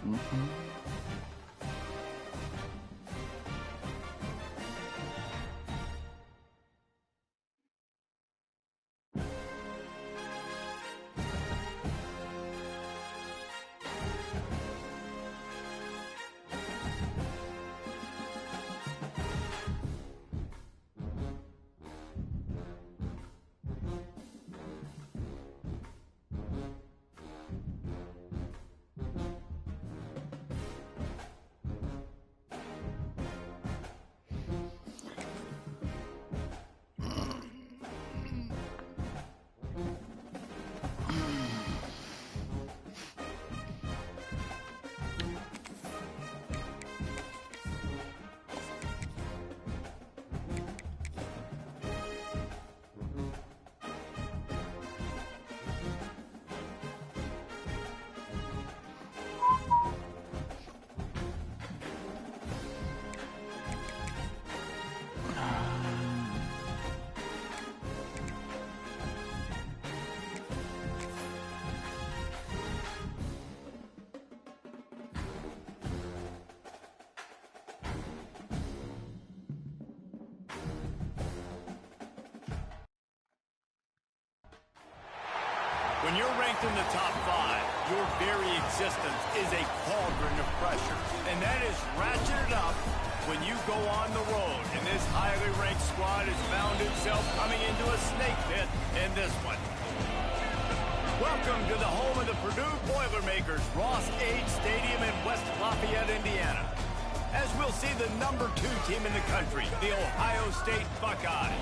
Mm-hmm. When you're ranked in the top 5, your very existence is a cauldron of pressure. And that is ratcheted up when you go on the road. And this highly ranked squad has found itself coming into a snake pit in this one. Welcome to the home of the Purdue Boilermakers, Ross Age Stadium in West Lafayette, Indiana. As we'll see the #2 team in the country, the Ohio State Buckeyes,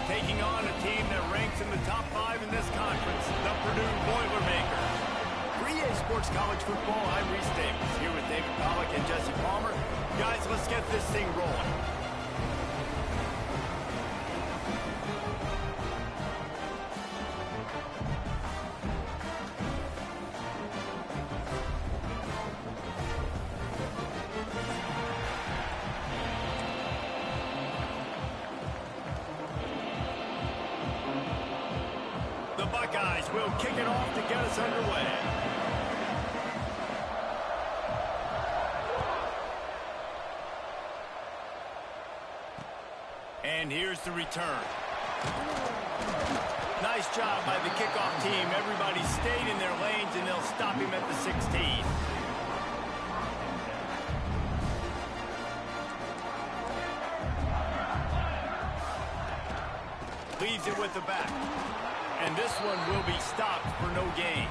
taking on a team that ranks in the top 5 in this conference, the Purdue Boilermakers. For EA Sports College Football, I'm Reese Davis, here with David Pollack and Jesse Palmer. Guys, let's get this thing rolling. Buckeyes will kick it off to get us underway. And here's the return. Nice job by the kickoff team. Everybody stayed in their lanes, and they'll stop him at the 16. Leaves it with the back. And this one will be stopped for no gain.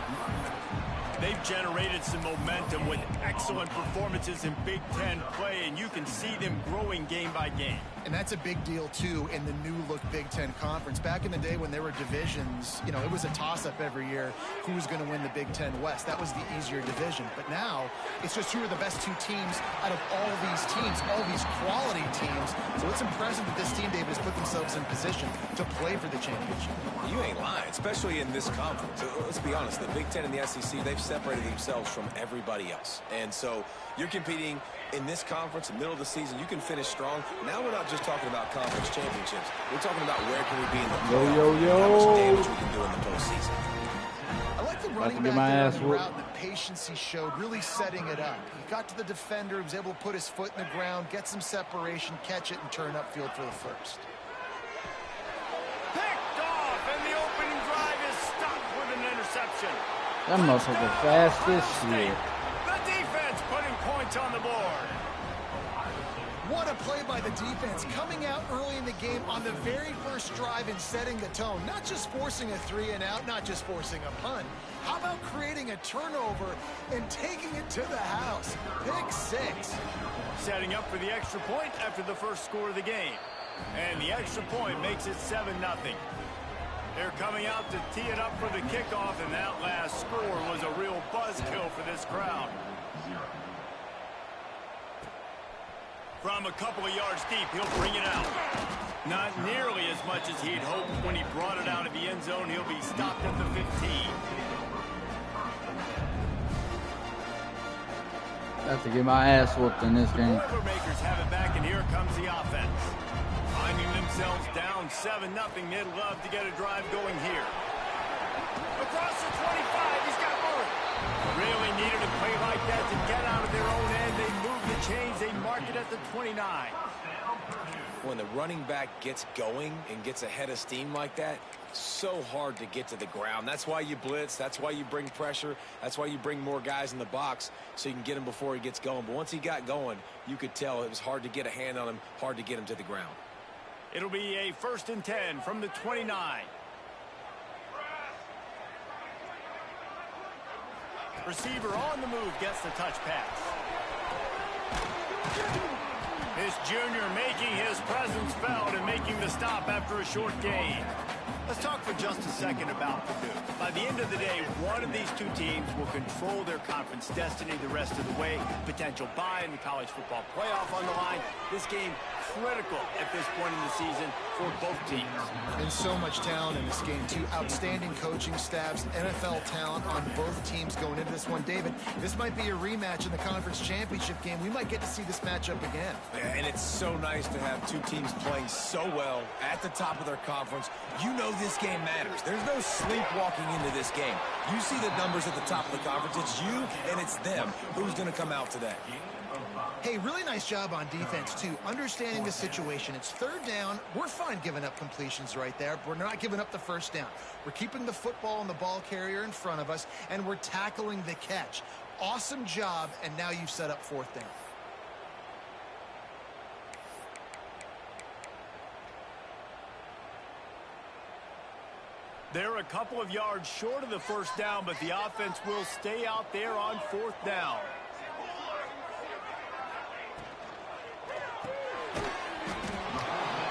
They've generated some momentum with excellent performances in Big Ten play, and you can see them growing game by game. And that's a big deal, too, in the new-look Big Ten Conference. Back in the day when there were divisions, you know, it was a toss-up every year who was going to win the Big Ten West. That was the easier division. But now, it's just who are the best 2 teams out of all these teams, all these quality teams. So it's impressive that this team, David, has put themselves in position to play for the championship. You ain't lying, especially in this conference. Let's be honest, the Big Ten and the SEC, they've separated themselves from everybody else. And so you're competing in this conference, in the middle of the season. You can finish strong. Now we're not just talking about conference championships. We're talking about where can we be in the playoffs, how much damage we can do in the postseason. I like the running back that running route and the patience he showed, really setting it up. He got to the defender, he was able to put his foot in the ground, get some separation, catch it, and turn upfield for the first. Picked off, and the opening drive is stopped with an interception. That muscle the fastest shit. The defense putting points on the board. What a play by the defense, coming out early in the game on the very first drive and setting the tone. Not just forcing a 3-and-out, not just forcing a punt. How about creating a turnover and taking it to the house? Pick 6. Setting up for the extra point after the first score of the game. And the extra point makes it 7-0. They're coming out to tee it up for the kickoff, and that last score was a real buzzkill for this crowd. From a couple of yards deep, he'll bring it out. Not nearly as much as he'd hoped when he brought it out of the end zone. He'll be stopped at the 15. I have to get my ass whooped in this game. The Boilermakers have it back, and here comes the offense. Finding themselves down 7-0, they'd love to get a drive going here. Across the 25, he's got room. Really needed a play like that to get change. They mark it at the 29. When the running back gets going and gets ahead of steam like that, so hard to get to the ground. That's why you blitz. That's why you bring pressure. That's why you bring more guys in the box so you can get him before he gets going. But once he got going, you could tell it was hard to get a hand on him, hard to get him to the ground. It'll be a 1st and 10 from the 29. Receiver on the move gets the touch pass. This junior making his presence felt and making the stop after a short gain. Let's talk for just a second about Purdue. By the end of the day, one of these two teams will control their conference destiny the rest of the way. Potential bye in the college football playoff on the line. This game critical at this point in the season for both teams. And so much talent in this game, too. Outstanding coaching staffs, NFL talent on both teams going into this one. David, this might be a rematch in the conference championship game. We might get to see this matchup again. And it's so nice to have two teams playing so well at the top of their conference. You know this game matters. There's no sleepwalking into this game. You see the numbers at the top of the conference. It's you and it's them. Who's going to come out today? Hey, really nice job on defense, too. Understanding the situation. It's 3rd down. We're fine giving up completions right there. We're not giving up the 1st down. We're keeping the football and the ball carrier in front of us, and we're tackling the catch. Awesome job, and now you've set up 4th down. They're a couple of yards short of the 1st down, but the offense will stay out there on 4th down.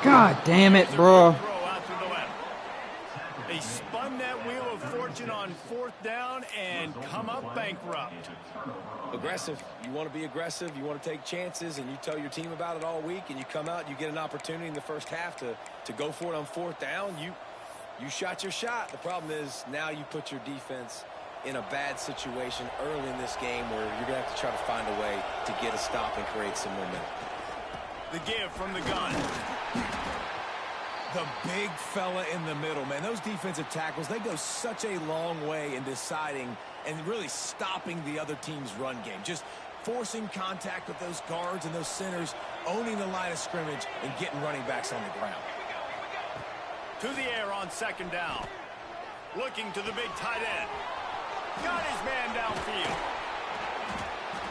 God damn it, bro. They spun that wheel of fortune on 4th down and come up bankrupt. Aggressive. You want to be aggressive. You want to take chances, and you tell your team about it all week, and you come out, you get an opportunity in the first half to go for it on 4th down. You shot your shot. The problem is now you put your defense in a bad situation early in this game where you're going to have to try to find a way to get a stop and create some momentum. The give from the gun. The big fella in the middle, man. Those defensive tackles, they go such a long way in deciding and really stopping the other team's run game. Just forcing contact with those guards and those centers, owning the line of scrimmage, and getting running backs on the ground. To the air on 2nd down. Looking to the big tight end. Got his man downfield.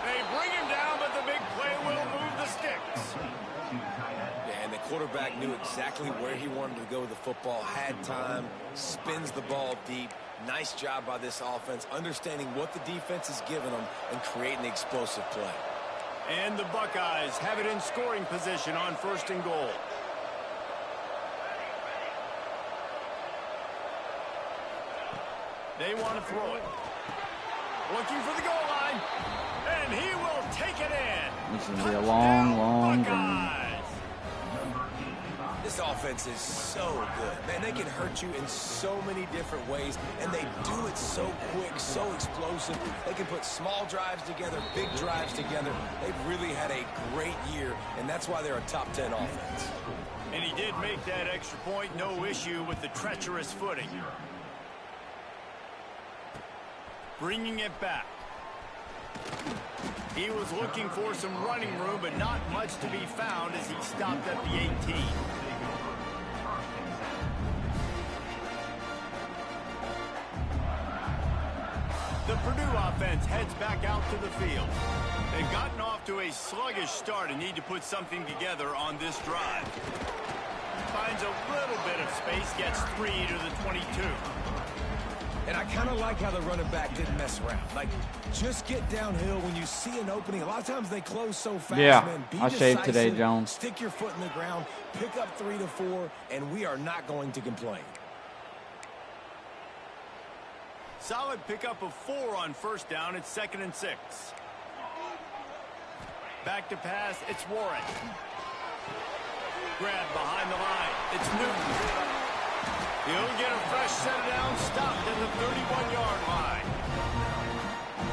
They bring him down, but the big play will move the sticks. Yeah, and the quarterback knew exactly where he wanted to go with the football, had time, spins the ball deep. Nice job by this offense, understanding what the defense is giving them and creating an explosive play. And the Buckeyes have it in scoring position on 1st and goal. They want to throw it. Looking for the goal line. And he will take it in. This is going to be a long, long game. This offense is so good. Man, they can hurt you in so many different ways, and they do it so quick, so explosive. They can put small drives together, big drives together. They've really had a great year, and that's why they're a top 10 offense. And he did make that extra point, no issue with the treacherous footing. Bringing it back. He was looking for some running room, but not much to be found as he stopped at the 18. The Purdue offense heads back out to the field. They've gotten off to a sluggish start and need to put something together on this drive. Finds a little bit of space, gets 3 to the 22. And I kind of like how the running back didn't mess around. Like, just get downhill when you see an opening. A lot of times they close so fast, man. Be I shaved today, Jones. Stick your foot in the ground, pick up 3 to 4, and we are not going to complain. Solid pickup of 4 on 1st down. It's 2nd and 6. Back to pass. It's Warren. Grab behind the line. It's Newton. He'll get a fresh set down, stopped at the 31-yard line.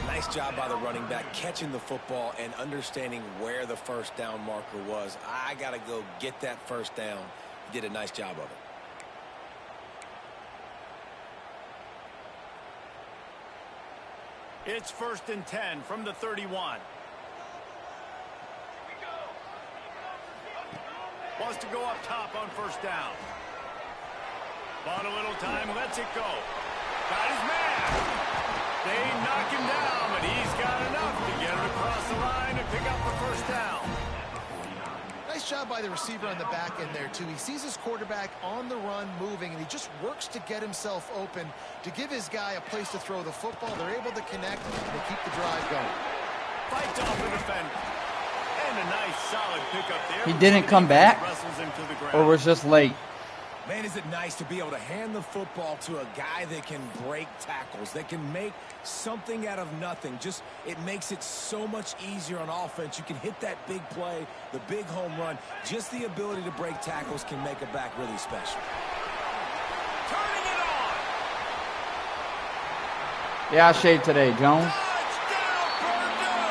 Nice job by the running back, catching the football and understanding where the 1st down marker was. I got to go get that 1st down. He did a nice job of it. It's 1st and 10 from the 31. Wants to go up top on first down. Bought a little time, lets it go. Got his man. They knock him down, but he's got enough to get it across the line and pick up the first down. Nice job by the receiver on the back end there, too. He sees his quarterback on the run moving, and he just works to get himself open to give his guy a place to throw the football. They're able to connect, and they keep the drive going. Fights off the defender. And a nice, solid pickup there. He didn't come back? Wrestles him to the ground. Or was just late? Man, is it nice to be able to hand the football to a guy that can break tackles, that can make something out of nothing. Just, it makes it so much easier on offense. You can hit that big play, the big home run. Just the ability to break tackles can make a back really special. Turning it on. Yeah, I shaved today, Jones. Touchdown, Purdue.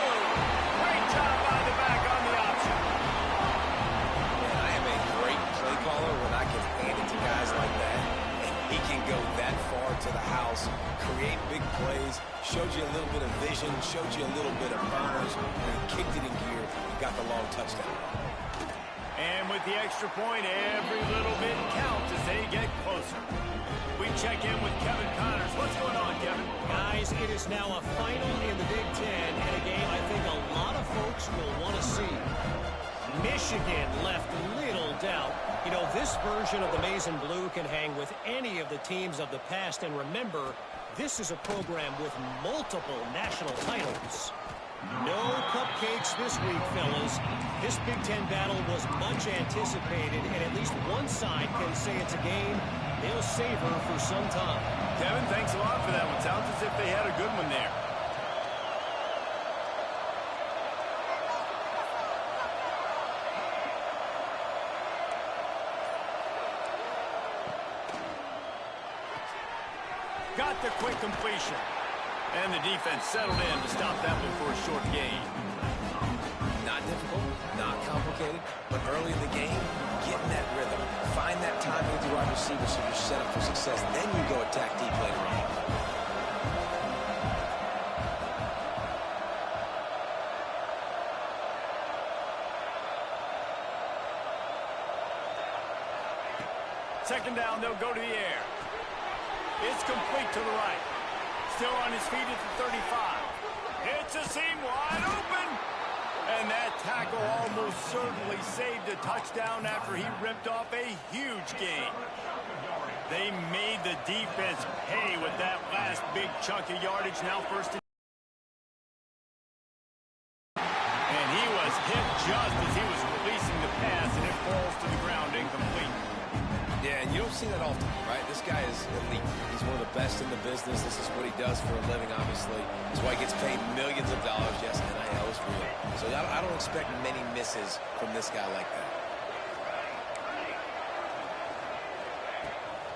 Great job by the back on the option. Man, I am a great play caller when I can hand it to guys like that. And he can go that far to the house, create big plays, showed you a little bit of vision, showed you a little bit of burners, and he kicked it in gear and got the long touchdown. And with the extra point, every little bit counts as they get closer. We check in with Kevin Connors. What's going on, Kevin? Guys, it is now a final in the Big Ten, and a game I think a lot of folks will want to see. Michigan left little doubt. You know, this version of the Maize and Blue can hang with any of the teams of the past, and remember, this is a program with multiple national titles. No cupcakes this week, fellas. This Big Ten battle was much anticipated, and at least one side can say it's a game they'll savor for some time. Kevin, thanks a lot for that one. Sounds as if they had a good one there. Got the quick completion. And the defense settled in to stop that one for a short gain. Not difficult, not complicated, but early in the game, getting that rhythm. Find that timing with your wide receiver so you're set up for success. Then you go attack deep later on. Second down, they'll go to the air. It's complete to the right. Still on his feet at the 35. It's a seam wide open. And that tackle almost certainly saved a touchdown after he ripped off a huge gain. They made the defense pay with that last big chunk of yardage. Now first and he was hit just as he was releasing the pass, and it falls to the ground incomplete. Yeah, and you don't see that often, right? This guy is elite. He's one of the best in the business. This is what he does for a living, obviously. That's why he gets paid millions of dollars. Yes, NIL is real. So I don't expect many misses from this guy like that.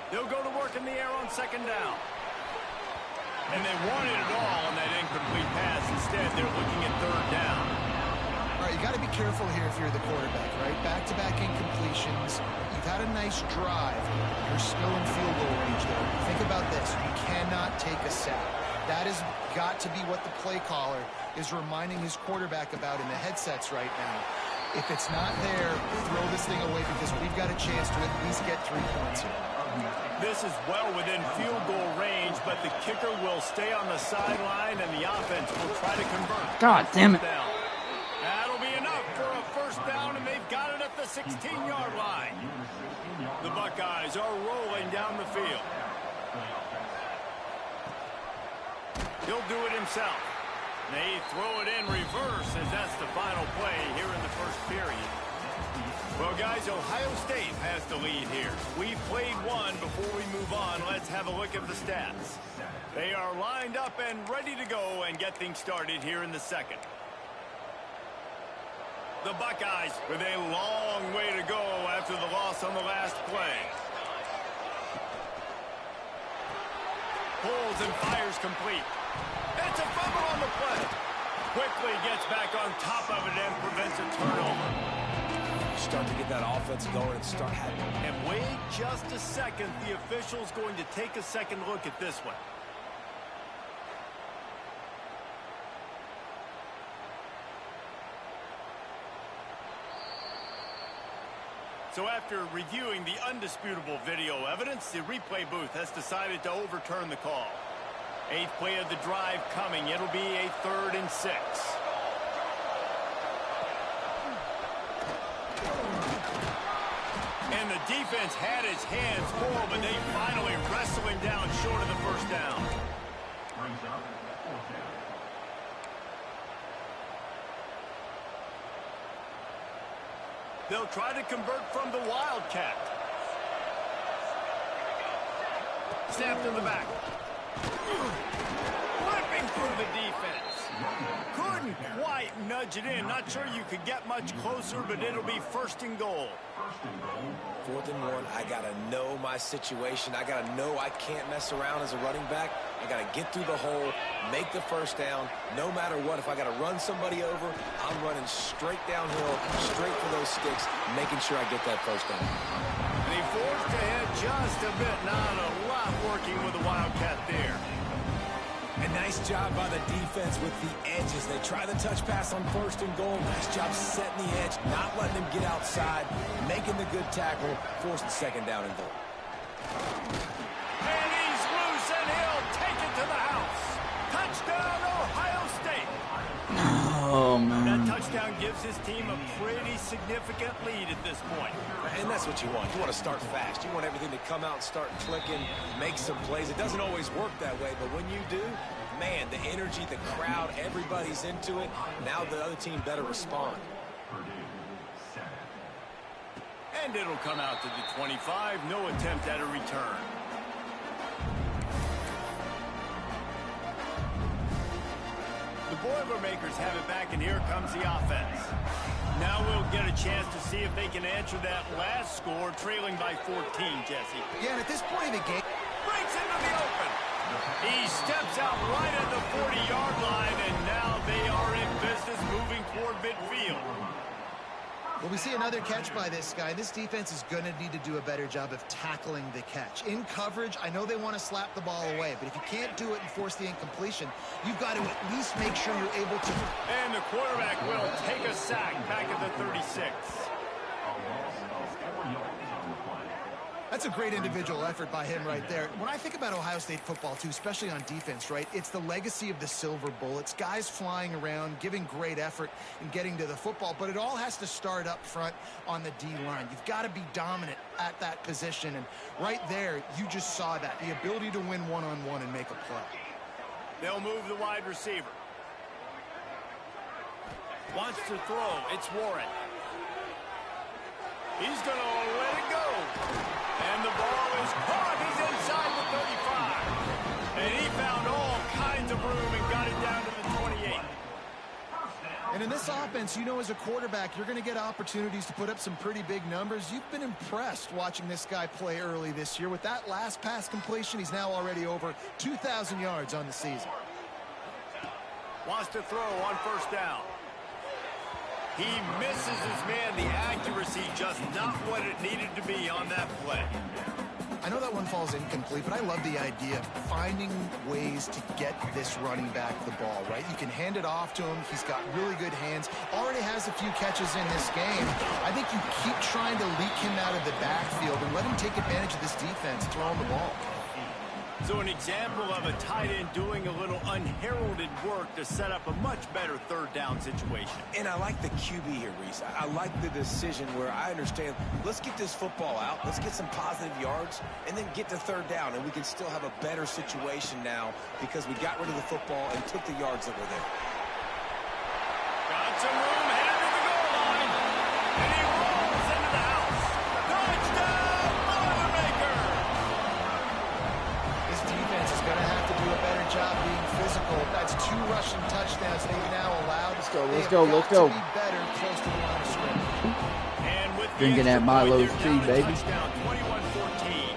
They'll go to work in the air on second down. And they wanted it all on that incomplete pass. Instead, they're looking at third down. All right, you got to be careful here if you're the quarterback, right? Back-to-back incompletions. You've had a nice drive. You're still in field goal range there. Think about this. You cannot take a sack. That has got to be what the play caller is reminding his quarterback about in the headsets right now. If it's not there, throw this thing away because we've got a chance to at least get 3 points here. This is well within field goal range, but the kicker will stay on the sideline, and the offense will try to convert. God damn it. That'll be enough for a first down, and they've got it at the 16-yard line. The Buckeyes are rolling down the field. He'll do it himself. They throw it in reverse as that's the final play here in the first period. Well, guys, Ohio State has the lead here. We've played one. Before we move on, let's have a look at the stats. They are lined up and ready to go and get things started here in the second. The Buckeyes with a long way to go after the loss on the last play. Pulls and fires complete. It's a fumble on the play. Quickly gets back on top of it and prevents a turnover. Start to get that offense going and start having. And wait just a second. The official's going to take a second look at this one. So after reviewing the undisputable video evidence, the replay booth has decided to overturn the call. 8th play of the drive coming. It'll be a 3rd and 6. And the defense had his hands full, but they finally wrestle him down short of the first down. They'll try to convert from the Wildcat. Snapped in the back. Flipping through the defense. Couldn't quite nudge it in. Not sure you could get much closer, but it'll be 1st and goal. 4th and 1, I got to know my situation. I got to know I can't mess around as a running back. I got to get through the hole, make the first down, no matter what. If I got to run somebody over, I'm running straight downhill, straight for those sticks, making sure I get that first down. They forced ahead just a bit. Not a lot working with the Wildcat there. A nice job by the defense with the edges. They try the touch pass on 1st and goal. Nice job setting the edge, not letting him get outside, making the good tackle, forcing 2nd down and goal. And he's loose, and he'll take it to the house. Touchdown, Ohio State. Oh, man. That touchdown gives his team a pretty significant lead at this point. And that's what you want. You want to start fast. You want everything to come out and start clicking, make some plays. It doesn't always work that way, but when you do, man, the energy, the crowd, everybody's into it. Now the other team better respond. And it'll come out to the 25. No attempt at a return. The Boilermakers have it back, and here comes the offense. Now we'll get a chance to see if they can answer that last score, trailing by 14, Jesse. Yeah, and at this point in the game, Breaks into the open. He steps out right at the 40-yard line, and now they are in business moving toward midfield. well, we see another catch by this guy. This defense is going to need to do a better job of tackling the catch. In coverage, I know they want to slap the ball away, but if you can't do it and force the incompletion, you've got to at least make sure you're able to. And the quarterback will take a sack back at the 36. That's a great individual effort by him right there. When I think about Ohio State football, too, especially on defense, right, it's the legacy of the Silver Bullets, guys flying around, giving great effort and getting to the football, but it all has to start up front on the D-line. You've got to be dominant at that position, and right there, you just saw that, the ability to win one-on-one and make a play. They'll move the wide receiver. Wants to throw. It's Warren. He's going to let it go. And the ball is caught. He's inside the 35. And he found all kinds of room and got it down to the 28. And in this offense, you know, as a quarterback, you're going to get opportunities to put up some pretty big numbers. You've been impressed watching this guy play early this year. With that last pass completion, he's now already over 2,000 yards on the season. Wants to throw on 1st down. He misses his man. The accuracy just not what it needed to be on that play. I know that one falls incomplete, but I love the idea of finding ways to get this running back the ball, right? You can hand it off to him. He's got really good hands. Already has a few catches in this game. I think you keep trying to leak him out of the backfield and let him take advantage of this defense throwing the ball. So an example of a tight end doing a little unheralded work to set up a much better 3rd down situation. And I like the QB here, Reese. I like the decision where I understand, let's get this football out, let's get some positive yards, and then get to 3rd down, and we can still have a better situation now because we got rid of the football and took the yards that were there. Got some room, headed to the goal line, and he rolls into the house. Touchdown, Boilermaker! This defense is going to have to do a better job being physical. That's 2 rushing touchdowns they've now allowed. Let's go, let's go. To be better close to the line of scrimmage. And with Drinking that Milo's tea, baby. Touchdown, 21-14.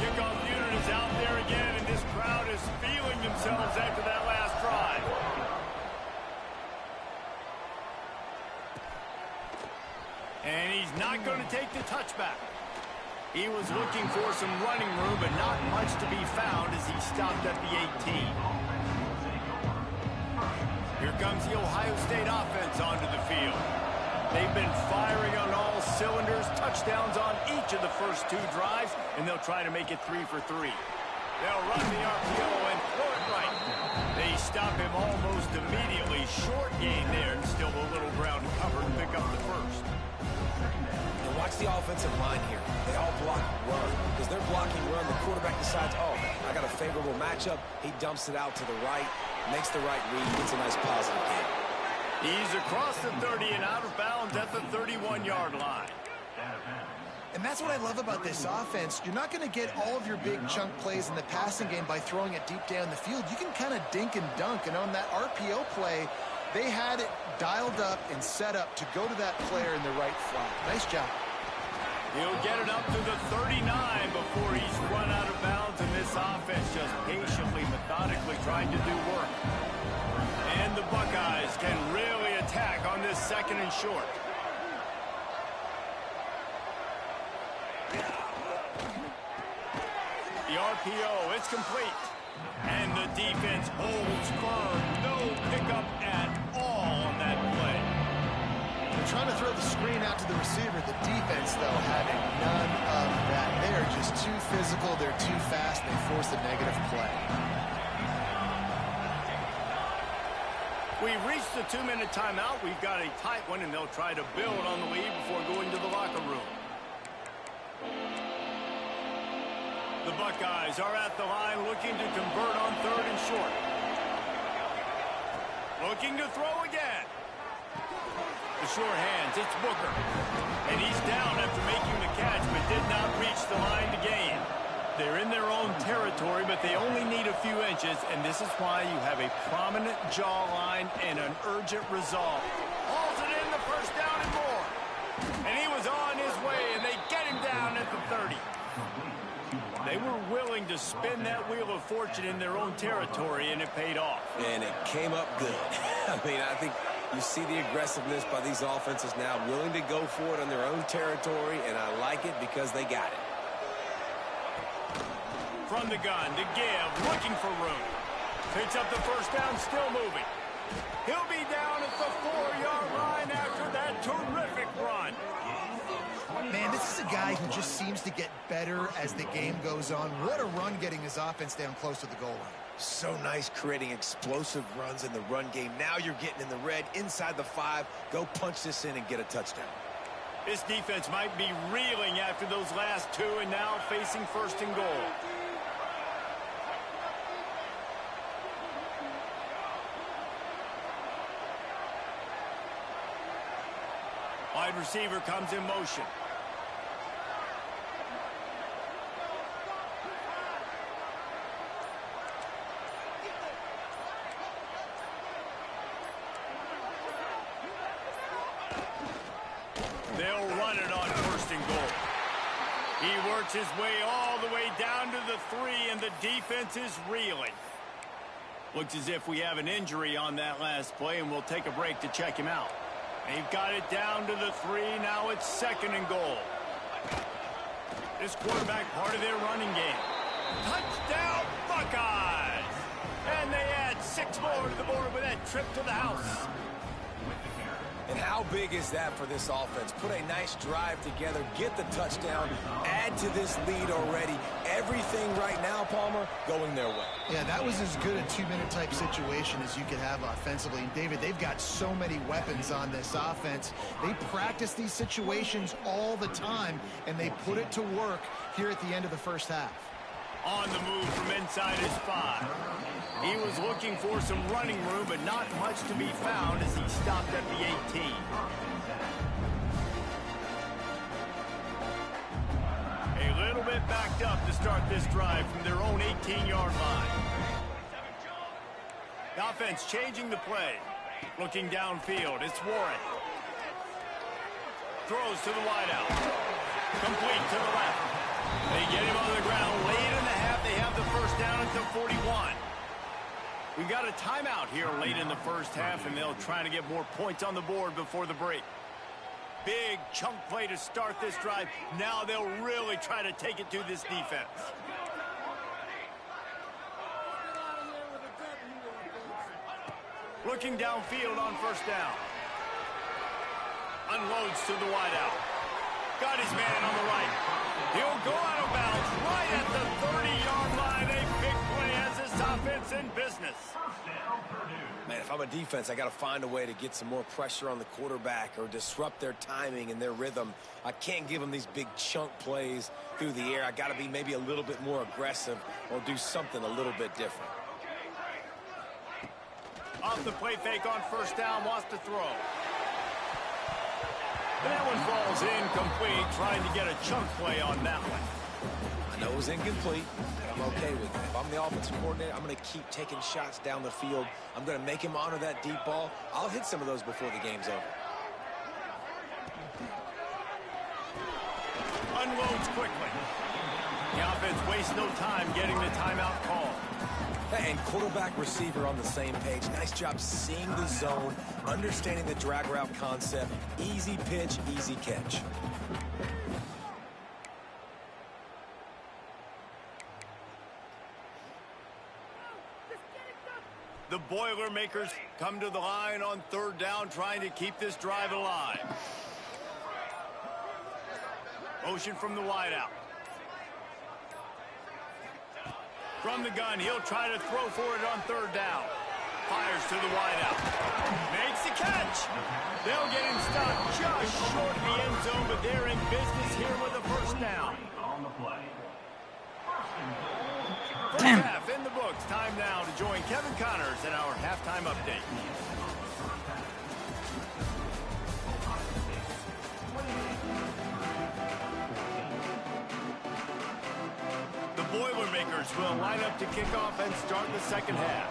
Kickoff unit is out there again, and this crowd is feeling themselves after that last drive. And he's not going to take the touchback. He was looking for some running room, but not much to be found as he stopped at the 18. Here comes the Ohio State offense onto the field. They've been firing on all cylinders, touchdowns on each of the first 2 drives, and they'll try to make it 3 for 3. They'll run the RPO and throw it right. They stop him almost immediately. Short gain there, and still a little ground cover to pick up the first. And watch the offensive line here. They all block run. Because they're blocking run, the quarterback decides, oh, I got a favorable matchup. He dumps it out to the right, makes the right read, gets a nice positive gain. He's across the 30 and out of bounds at the 31-yard line. And that's what I love about this offense. You're not going to get all of your big chunk plays in the passing game by throwing it deep down the field. You can kind of dink and dunk. And on that RPO play, they had it dialed up and set up to go to that player in the right flat. Nice job. He'll get it up to the 39 before he's run out of bounds, and this offense just patiently, methodically trying to do work. And the Buckeyes can really attack on this 2nd and short. The RPO, it's complete. And the defense holds firm. No pickup at all on that play. They're trying to throw the screen out to the receiver. The defense, though, having none of that. They're just too physical. They're too fast. They force a negative play. We've reached the 2-minute timeout. We've got a tight one, and they'll try to build on the lead before going to the locker room. The Buckeyes are at the line looking to convert on 3rd and short. Looking to throw again. The sure hands, it's Booker. And he's down after making the catch, but did not reach the line to gain. They're in their own territory, but they only need a few inches, and this is why you have a prominent jawline and an urgent resolve. Hauls it in the first down and more. And he was on his way, and they get him down at the 30. They were willing to spin that wheel of fortune in their own territory, and it paid off. And it came up good. I mean, I think you see the aggressiveness by these offenses now, willing to go for it on their own territory, and I like it because they got it. From the gun, to give, looking for room. Picks up the first down, still moving. He'll be down at the 4-yard line after that terrific run. Man, this is a guy who just seems to get better as the game goes on. What a run getting his offense down close to the goal line. So nice creating explosive runs in the run game. Now you're getting in the red, inside the 5. Go punch this in and get a touchdown. This defense might be reeling after those last 2 and now facing 1st and goal. Wide receiver comes in motion. They'll run it on 1st and goal. He works his way all the way down to the 3, and the defense is reeling. Looks as if we have an injury on that last play, and we'll take a break to check him out. They've got it down to the 3. Now it's 2nd and goal. This quarterback part of their running game. Touchdown, Buckeyes! And they add 6 more to the board with that trip to the house. And how big is that for this offense? Put a nice drive together, get the touchdown, add to this lead already. Everything right now, Palmer, going their way. Yeah, that was as good a 2-minute type situation as you could have offensively. And, David, they've got so many weapons on this offense. They practice these situations all the time, and they put it to work here at the end of the first half. On the move from inside his 5. He was looking for some running room, but not much to be found as he stopped at the 18. A little bit backed up to start this drive from their own 18-yard line. The offense changing the play. Looking downfield, it's Warren. Throws to the wideout. Complete to the left. They get him on the ground late in the half. They have the first down at the 41. We've got a timeout here late in the first half, and they'll try to get more points on the board before the break. Big chunk play to start this drive. Now they'll really try to take it to this defense. Looking downfield on first down. Unloads to the wideout. Got his man on the right. He'll go out of bounds right at the 30-yard line. A big play has this offense in business. Man, if I'm a defense, I got to find a way to get some more pressure on the quarterback or disrupt their timing and their rhythm. I can't give them these big chunk plays through the air. I got to be maybe a little bit more aggressive or do something a little bit different. Off the play fake on first down, wants to throw. That one falls incomplete, trying to get a chunk play on that one. I know it was incomplete, but I'm okay with it. If I'm the offensive coordinator, I'm going to keep taking shots down the field. I'm going to make him honor that deep ball. I'll hit some of those before the game's over. Unloads quickly. The offense wastes no time getting the timeout call. And quarterback receiver on the same page. Nice job seeing the zone, understanding the drag route concept. Easy pitch, easy catch. The Boilermakers come to the line on third down, trying to keep this drive alive. Motion from the wideout. From the gun, he'll try to throw for it on third down. Fires to the wideout. Makes the catch. They'll get him stopped just short of the end zone, but they're in business here with a first down. First half in the books. Time now to join Kevin Connors in our halftime update. The Boilermakers will line up to kick off and start the second half.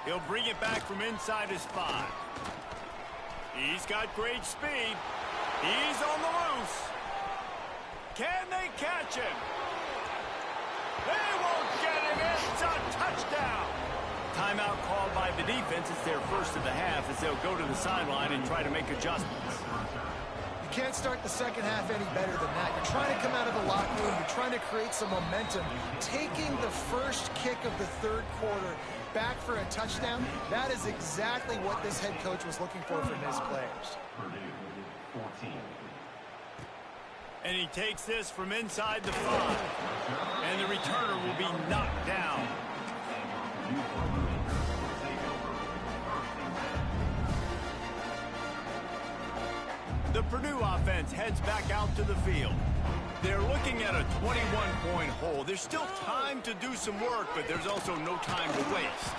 He'll bring it back from inside his 5. He's got great speed. He's on the loose. Can they catch him? They won't get him. It's a touchdown. Timeout called by the defense. It's their first of the half as they'll go to the sideline and try to make adjustments. You can't start the second half any better than that. You're trying to come out of the locker room. You're trying to create some momentum. Taking the first kick of the third quarter back for a touchdown, that is exactly what this head coach was looking for from his players. And he takes this from inside the 5. And the returner will be knocked down. The Purdue offense heads back out to the field. They're looking at a 21-point hole. There's still time to do some work, but there's also no time to waste.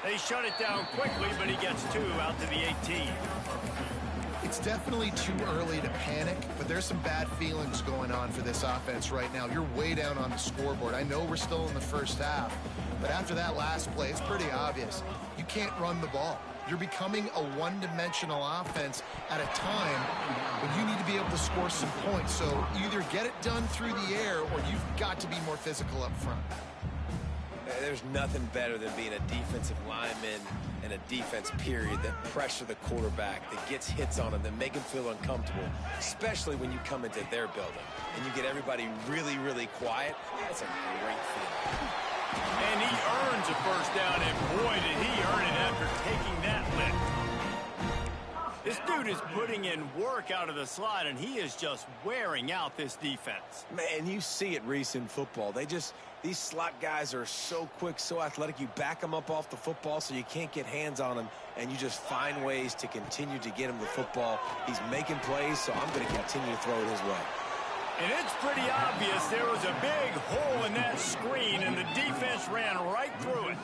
They shut it down quickly, but he gets 2 out to the 18. It's definitely too early to panic, but there's some bad feelings going on for this offense right now. You're way down on the scoreboard. I know we're still in the first half, but after that last play, it's pretty obvious. You can't run the ball. You're becoming a one-dimensional offense at a time when you need to be able to score some points. So either get it done through the air or you've got to be more physical up front. There's nothing better than being a defensive lineman and a defense period that pressure the quarterback, that gets hits on him, that make him feel uncomfortable, especially when you come into their building and you get everybody really, really quiet. That's a great feeling. And he earns a first down, and boy, did he earn it after taking that lift. This dude is putting in work out of the slot, and he is just wearing out this defense. Man, you see it, Reese, in football. These slot guys are so quick, so athletic. You back them up off the football so you can't get hands on them, and you just find ways to continue to get him the football. He's making plays, so I'm going to continue to throw it his way. And it's pretty obvious there was a big hole in that screen, and the defense ran right through it.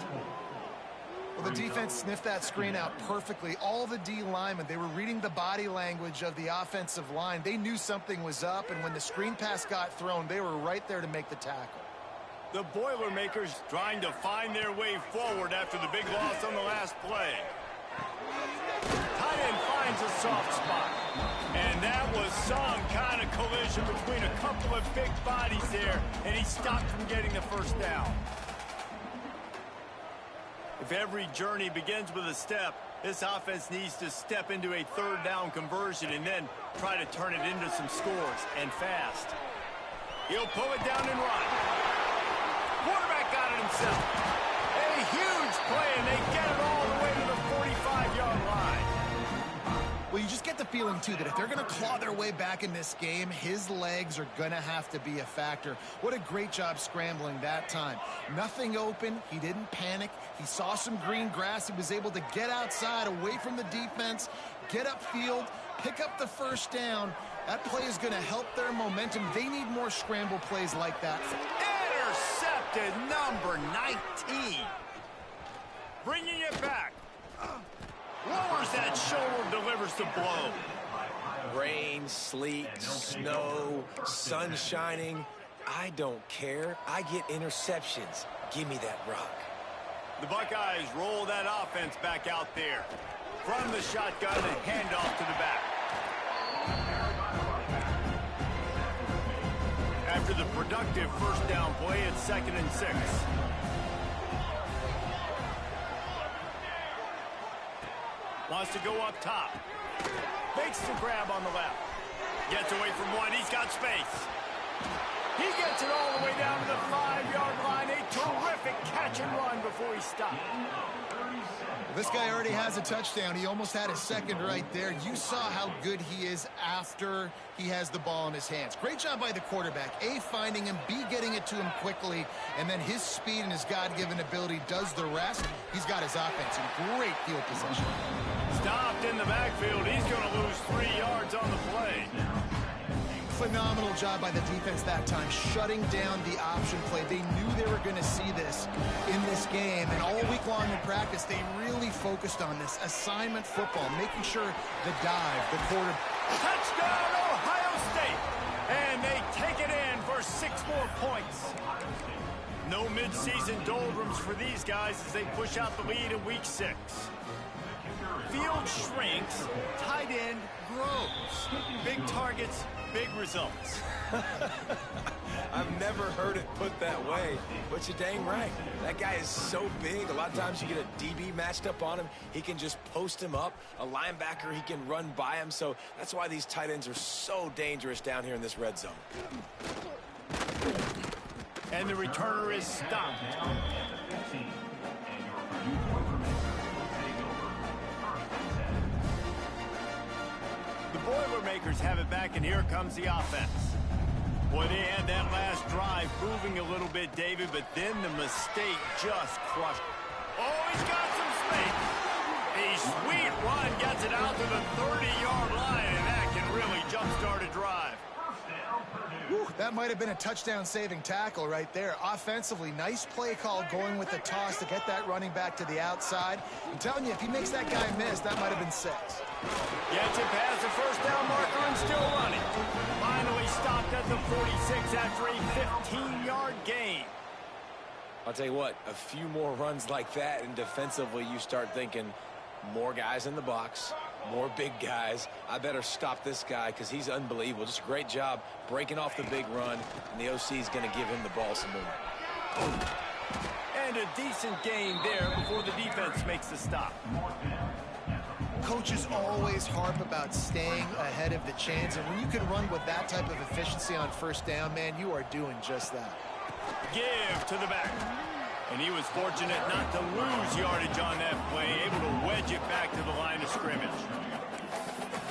Well, the defense sniffed that screen out perfectly. All the D linemen, they were reading the body language of the offensive line. They knew something was up, and when the screen pass got thrown, they were right there to make the tackle. The Boilermakers trying to find their way forward after the big loss on the last play. Tight end finds a soft spot. And that was some kind of collision between a couple of big bodies there, and he stopped from getting the first down. If every journey begins with a step, this offense needs to step into a third down conversion and then try to turn it into some scores, and fast. He'll pull it down and run. Quarterback got it himself. A huge play, and they get it all the way to the 45-yard line. Well, you just get the feeling, too, that if they're going to claw their way back in this game, his legs are going to have to be a factor. What a great job scrambling that time. Nothing open. He didn't panic. He saw some green grass. He was able to get outside, away from the defense, get upfield, pick up the first down. That play is going to help their momentum. They need more scramble plays like that. Intercepted, number 19. Bringing it back. Lowers that shoulder, delivers the blow. Rain, sleet, snow, sun shining. I don't care. I get interceptions. Give me that rock. The Buckeyes roll that offense back out there. From the shotgun and handoff to the back. After the productive first down play, it's 2nd and 6. Wants to go up top. Makes the grab on the left. Gets away from one. He's got space. He gets it all the way down to the 5-yard line. A terrific catch and run before he stopped. This guy already has a touchdown. He almost had a second right there. You saw how good he is after he has the ball in his hands. Great job by the quarterback. A, finding him, B, getting it to him quickly, and then his speed and his God-given ability does the rest. He's got his offense in great field position. Stopped in the backfield. He's going to lose 3 yards on the play. Phenomenal job by the defense that time, shutting down the option play. They knew they were going to see this in this game, and all week long in practice, they really focused on this assignment football, making sure the dive, the quarter. Touchdown, Ohio State! And they take it in for 6 more points. No midseason doldrums for these guys as they push out the lead in week 6. Field shrinks, tight end grows. Big targets, big results. I've never heard it put that way, but you're dang right. That guy is so big. A lot of times you get a DB matched up on him. He can just post him up. A linebacker, he can run by him. So that's why these tight ends are so dangerous down here in this red zone. And the returner is stopped. The Boilermakers have it back, and here comes the offense. Boy, they had that last drive moving a little bit, David, but then the mistake just crushed. Oh, he's got some space. A sweet run gets it out to the 30-yard line, and that can really jumpstart a drive. Whew, that might have been a touchdown-saving tackle right there. Offensively, nice play call going with the toss to get that running back to the outside. I'm telling you, if he makes that guy miss, that might have been 6. Gets it past the first down marker and still running. Finally stopped at the 46 after a 15-yard gain. I'll tell you what, a few more runs like that, and defensively you start thinking more guys in the box, more big guys. I better stop this guy because he's unbelievable. Just a great job breaking off the big run, and the OC is going to give him the ball some more. And a decent gain there before the defense makes the stop. Coaches always harp about staying ahead of the chains, and when you can run with that type of efficiency on first down, man, you are doing just that. Give to the back. And he was fortunate not to lose yardage on that play, able to wedge it back to the line of scrimmage.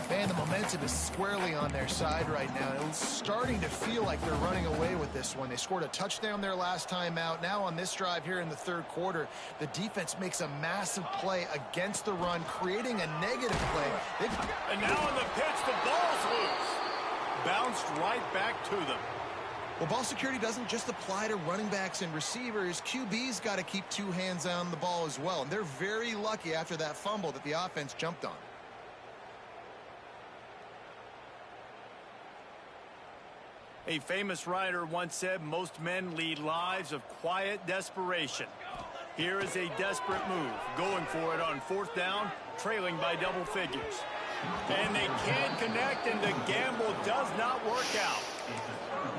Man, the momentum is squarely on their side right now. It's starting to feel like they're running away with this one. They scored a touchdown their last time out. Now on this drive here in the third quarter, the defense makes a massive play against the run, creating a negative play. And now on the pitch, the ball's loose. Bounced right back to them. Well, ball security doesn't just apply to running backs and receivers. QB's got to keep 2 hands on the ball as well. And they're very lucky after that fumble that the offense jumped on. A famous writer once said, most men lead lives of quiet desperation. Here is a desperate move, going for it on 4th down, trailing by double figures. And they can't connect, and the gamble does not work out.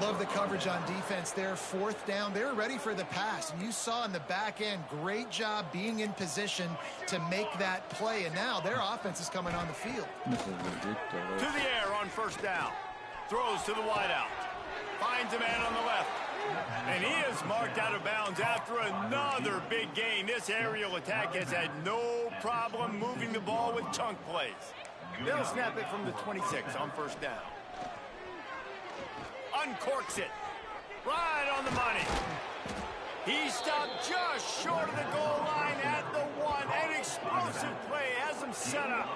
Love the coverage on defense there. 4th down. They were ready for the pass. And you saw in the back end, great job being in position to make that play. And now their offense is coming on the field. To the air on 1st down. Throws to the wideout. Finds a man on the left. And he is is marked out of bounds after another big gain. This aerial attack has had no problem moving the ball with chunk plays. They'll snap it from the 26 on first down. Uncorks it. Right on the money. He stopped just short of the goal line at the 1. An explosive play has him set up.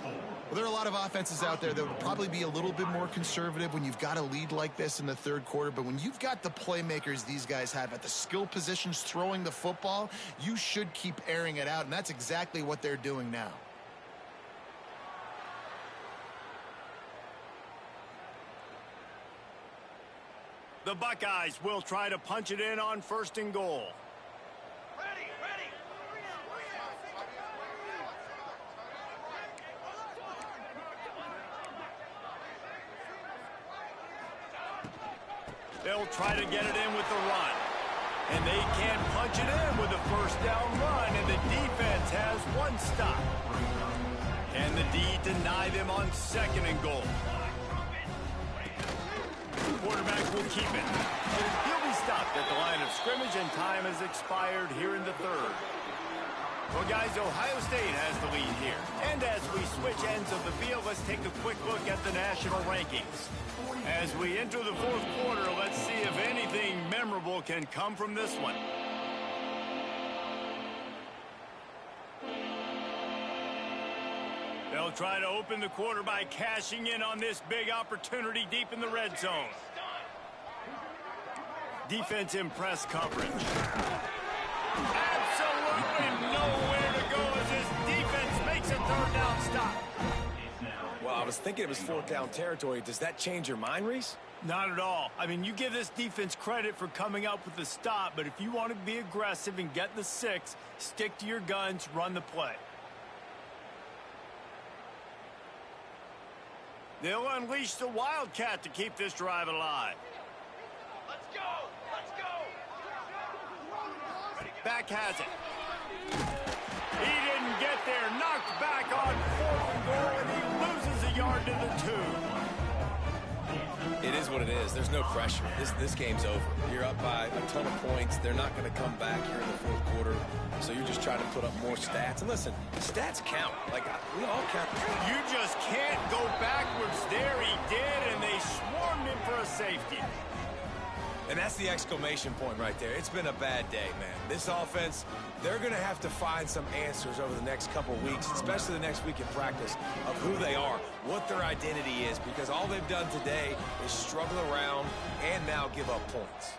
Well, there are a lot of offenses out there that would probably be a little bit more conservative when you've got a lead like this in the third quarter. But when you've got the playmakers these guys have at the skill positions throwing the football, you should keep airing it out. And that's exactly what they're doing now. The Buckeyes will try to punch it in on first and goal. They'll try to get it in with the run. And they can't punch it in with a first down run, and the defense has one stop. Can the D deny them on second and goal? The quarterback will keep it. He'll be stopped at the line of scrimmage, and time has expired here in the third. Well, guys, Ohio State has the lead here. And as we switch ends of the field, let's take a quick look at the national rankings. As we enter the fourth quarter, let's see if anything memorable can come from this one. They'll try to open the quarter by cashing in on this big opportunity deep in the red zone. Defense in press coverage. Absolutely nowhere to go as this defense makes a third down stop. Well, I was thinking it was fourth down territory. Does that change your mind, Reese? Not at all. I mean, you give this defense credit for coming up with the stop, but if you want to be aggressive and get the 6, stick to your guns, run the play. They'll unleash the Wildcat to keep this drive alive. Let's go! Let's go! Back has it. He didn't get there. Knocked back on fourth and goal, and he loses a yard to the 2. It is what it is. There's no pressure. This game's over. You're up by a ton of points. They're not going to come back here in the fourth quarter. So you're just trying to put up more stats. And listen, stats count. We all count. You just can't go backwards there. He did, and they swarmed him for a safety. And that's the exclamation point right there. It's been a bad day, man. This offense, they're going to have to find some answers over the next couple weeks, especially the next week in practice, of who they are, what their identity is, because all they've done today is struggle around and now give up points.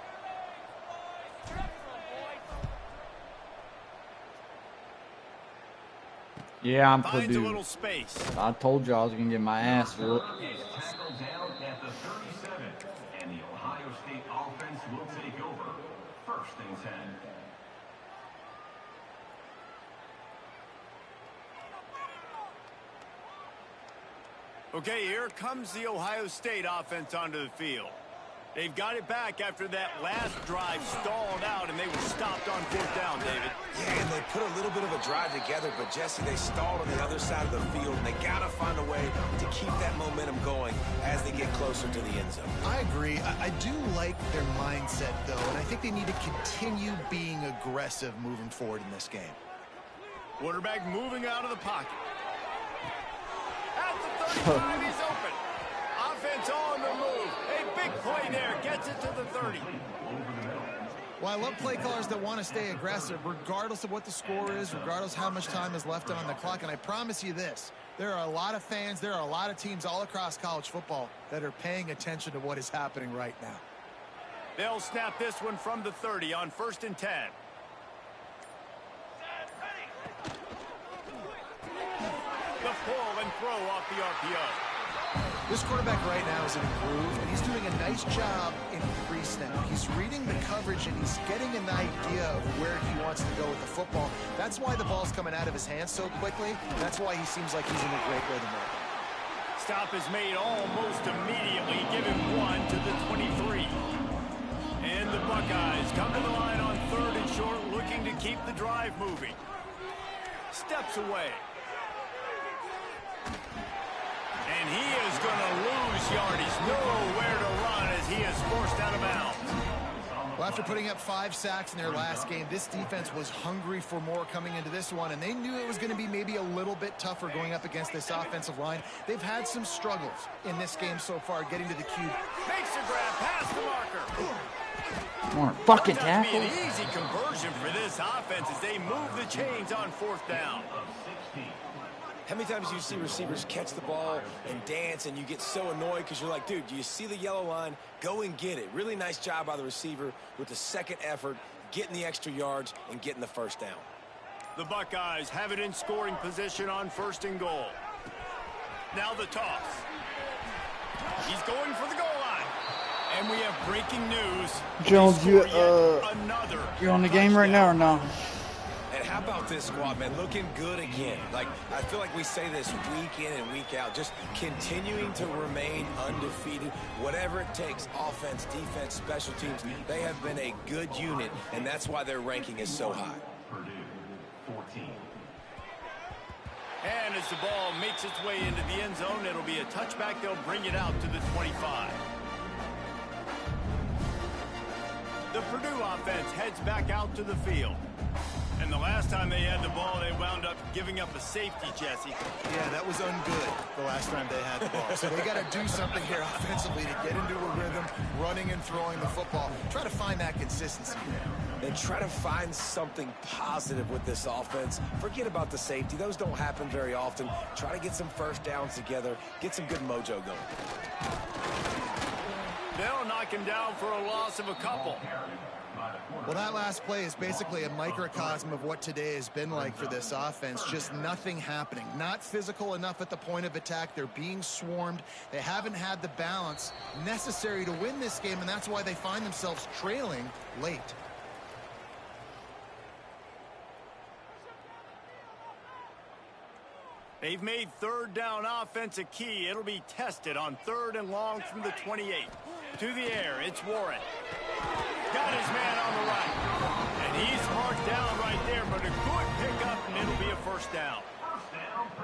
Yeah, I'm Finds a Purdue. little space. I told you I was going to get my ass whooped. Tackled down at the 37, and the Ohio State offense will take over. First and 10. Okay, here comes the Ohio State offense onto the field. They've got it back after that last drive stalled out, and they were stopped on fourth down, David. Yeah, and they put a little bit of a drive together, but, Jesse, they stalled on the other side of the field, and they got to find a way to keep that momentum going as they get closer to the end zone. I agree. I do like their mindset, though, and I think they need to continue being aggressive moving forward in this game. Quarterback moving out of the pocket. At the 35, he's open. Offense on the move. A big play there. Gets it to the 30. Well, I love play callers that want to stay aggressive, regardless of what the score is, regardless how much time is left on the clock. And I promise you this, there are a lot of fans, there are a lot of teams all across college football that are paying attention to what is happening right now. They'll snap this one from the 30 on first and 10. The pull and throw off the RPO. This quarterback right now is in a groove, and he's doing a nice job in pre-snap. He's reading the coverage, and he's getting an idea of where he wants to go with the football. That's why the ball's coming out of his hands so quickly. That's why he seems like he's in a great rhythm right now. Stop is made almost immediately, giving 1 to the 23. And the Buckeyes come to the line on third and short, looking to keep the drive moving. Steps away. And he is going to lose yardage. Nowhere to run as he is forced out of bounds. Well, after putting up 5 sacks in their last game, this defense was hungry for more coming into this one, and they knew it was going to be maybe a little bit tougher going up against this offensive line. They've had some struggles in this game so far getting to the cube. Makes a grab past the marker. More fucking That's tackle. an easy conversion for this offense as they move the chains on 4th down. How many times do you see receivers catch the ball and dance and you get so annoyed because you're like, dude, do you see the yellow line? Go and get it. Really nice job by the receiver with the second effort, getting the extra yards and getting the first down. The Buckeyes have it in scoring position on 1st and goal. Now the toss. He's going for the goal line. And we have breaking news. Jones, you on the game right now or no? And how about this squad, man? Looking good again. Like, I feel like we say this week in and week out, just continuing to remain undefeated. Whatever it takes, offense, defense, special teams, they have been a good unit, and that's why their ranking is so high. Purdue, 14. And as the ball makes its way into the end zone, it'll be a touchback. They'll bring it out to the 25. The Purdue offense heads back out to the field. And the last time they had the ball, they wound up giving up a safety, Jesse. Yeah, that was ungood the last time they had the ball. So they got to do something here offensively to get into a rhythm, running and throwing the football. Try to find that consistency. And try to find something positive with this offense. Forget about the safety. Those don't happen very often. Try to get some first downs together. Get some good mojo going. They'll knock him down for a loss of a couple. Well, that last play is basically a microcosm of what today has been like for this offense. Just nothing happening. Not physical enough at the point of attack. They're being swarmed. They haven't had the balance necessary to win this game, and that's why they find themselves trailing late. They've made 3rd down offense a key. It'll be tested on 3rd and long from the 28. To the air, it's Warren. Got his man on the right. And he's marked down right there, but a good pickup, and it'll be a 1st down.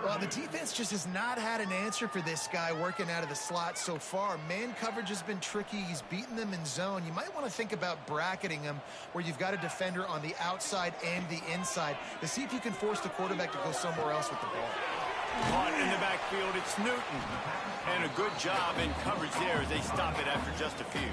Well, the defense just has not had an answer for this guy working out of the slot so far. Man coverage has been tricky. He's beaten them in zone. You might want to think about bracketing him where you've got a defender on the outside and the inside to see if you can force the quarterback to go somewhere else with the ball. Caught in the backfield, it's Newton. And a good job in coverage there as they stop it after just a few.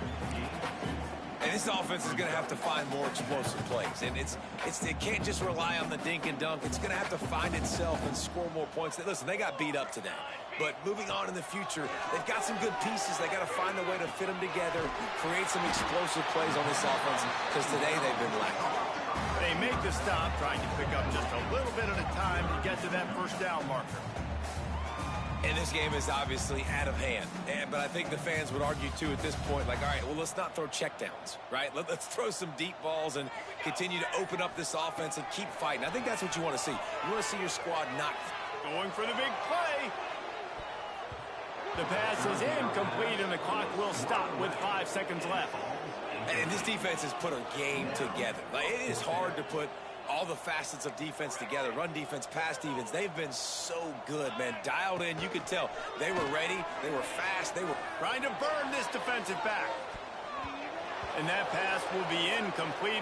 And this offense is going to have to find more explosive plays. And it can't just rely on the dink and dunk. It's going to have to find itself and score more points. Listen, they got beat up today. But moving on in the future, they've got some good pieces. They got to find a way to fit them together, create some explosive plays on this offense, because today they've been lacking. They make the stop, trying to pick up just a little bit at a time to get to that 1st down marker. And this game is obviously out of hand. But I think the fans would argue, too, at this point, like, all right, well, let's not throw checkdowns, right? Let's throw some deep balls and continue to open up this offense and keep fighting. I think that's what you want to see. You want to see your squad not Going for the big play. The pass is incomplete, and the clock will stop with 5 seconds left. And this defense has put a game together. Like, it is hard to put all the facets of defense together. Run defense, pass defense. They've been so good, man. Dialed in. You could tell they were ready. They were fast. They were Trying to burn this defensive back. And that pass will be incomplete.